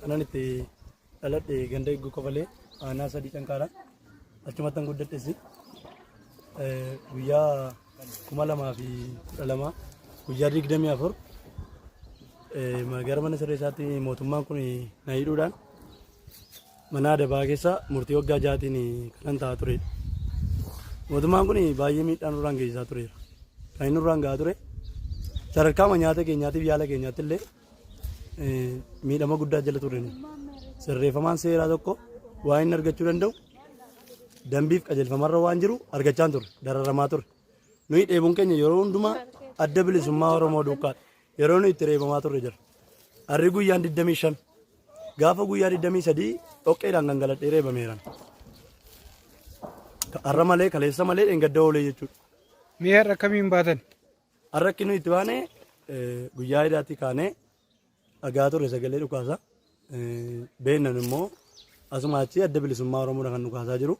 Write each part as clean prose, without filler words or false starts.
kanan itti dhaladhe ganda eeguu qofalee aanaa sadii cankaadha. Achumatti guddadhes guyyaa 2012 guyyaa 24 gara mana sirreessaatti mootummaan kun na hidhuudhaan mana adabaa keessa murtii waggaa 6tiin kanan taa'aa turedha. Mootummaan kun baay'ee miidhaan nurraan geessisaa tureera. Kan inni nurraan gahaa ture sadarkaa nyaata keenyaatiif yaala keenyaatti illee miidhama guddaa jala ture. Sirreeffamaan seeraa tokko waan inni argachuu danda'u dambiif qajeelfamarra waan jiru argachaa ture, dararamaa ture. Nuyi dheebuun keenya yeroo hundumaa adda bilisummaa Oromoo duukaadha. Yeroo nuyi itti reebamaa turre jira. Harri guyyaan 25 gaafa guyyaa 23 dhoqqeedhaan gangaladhee reebameeran. Har'a malee kaleessa malee dheengadda oolee jechuudha. Mee har'a akkamiin baatan? Har'a akka nuyi itti baane guyyaa hidhaatti kaanee dhagaa ture sagalee dhukaasa. Beennan immoo asuma achi adda bilisummaa Oromoodha kan dhukaasaa jiru.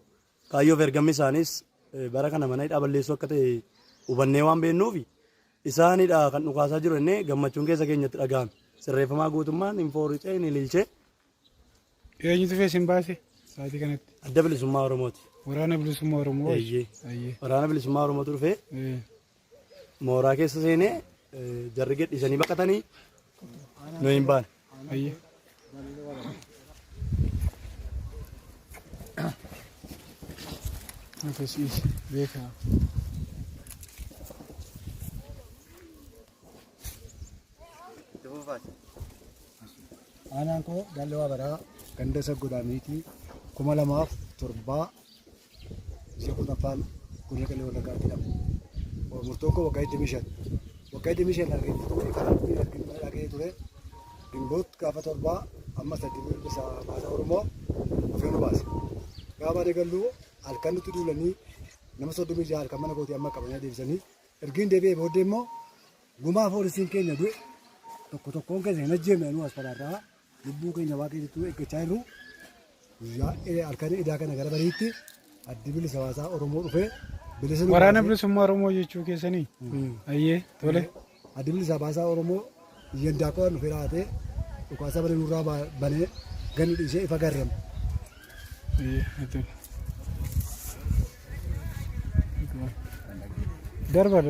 Kaayyoof ergamni isaanis bara kana mana hidhaa balleessuu akka ta'e hubannee waan beennuufi isaanidha kan dhukaasaa jiru jennee gammachuun keessa keenyatti dhaga'ame. Sirreeffamaa guutummaan infooricee ni ililchee. Eenyutu feesin baase sa'aatii kanatti? Adda bilisummaa Oromooti. Waraana bilisummaa Oromoo. Waraana bilisummaa Oromootu dhufee mooraa keessa seenee jarri gadhiisanii baqatanii nu hin baane. Aanaan koo Dallawaa Baraa ganda Saggodaaniitii 2007 ishee qotaffaan kunneen qallee walakkaatti jedhamu. Murtoon koo waggaa 25. Waggaa 25 arginu karaa dhagee ture. Dimboot gaafa torbaa amma 8 bisa baasaa Oromoo dhufee nu baase. Gaafa deegalluu halkan nutti duulanii nama 36 halkan mana kootii amma qabanii deebisanii ergiin deebi'ee booddee immoo gumaa poolisiin keenya du'e tokkoon keenya hin ajjeemne nu as faraarraa lubbuu keenya waaqeessituu eeggachaa jirru guyyaa halkan idaa kana gara bariitti addi bilisa baasaa Oromoo dhufee waraana bilisummaa Oromoo jechuu keessanii ayyee tole addi bilisa baasaa Oromoo iyyandaa qo'an dhufee raatee dhukaasa banee nurraa banee ganni dhiisee ifa garreema. Darba.